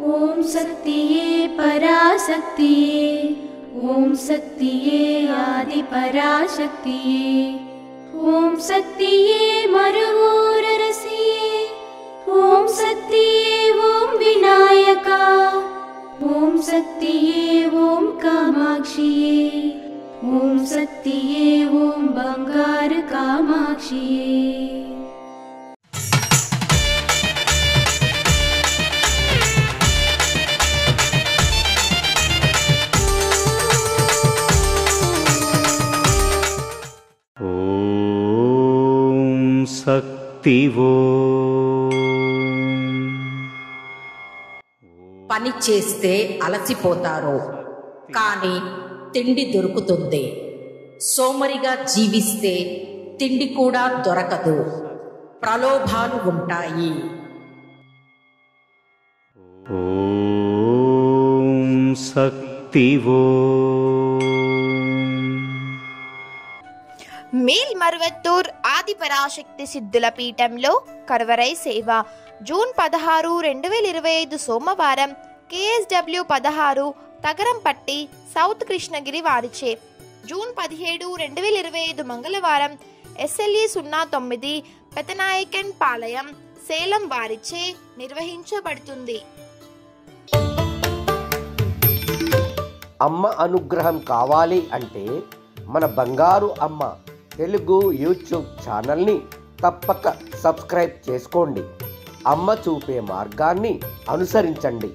ओम शक्तिये पराशक्तिये, ओम शक्तिये आदि पराशक्तिये, ओम शक्तिये मरुवोररसिये, ओम शक्तिये ओम विनायका, ओम शक्तिये ओम कामाक्षिये, ओम शक्तिये ओम बंगार कामाक्षिये। ओम शक्ति वो పని చేస్తే అలసిపోతారు, కానీ తిండి దొరుకుతుంది. సోమరిగా జీవిస్తే తిండి కూడా దొరకదు, ప్రలోభాలు ఉంటాయి. ఓం శక్తి वो మేల్ మరువత్తూర్ ఆది పరాశక్తి సిద్ధుల పీఠంలో కరవరై సేవ జూన్ 16, 2025 సోమవారం KSW 16 తగరంపట్టి సౌత్ కృష్ణగిరి వారిచే, జూన్ 17, 2025 మంగళవారం SLE 09 పెతనాయకన్ పాలయం సేలం వారిచే నిర్వహించబడుతుంది. అమ్మ అనుగ్రహం కావాలి అంటే మన బంగారు అమ్మ తెలుగు యూట్యూబ్ ఛానల్ని తప్పక సబ్స్క్రైబ్ చేసుకోండి. అమ్మ చూపే మార్గాన్ని అనుసరించండి.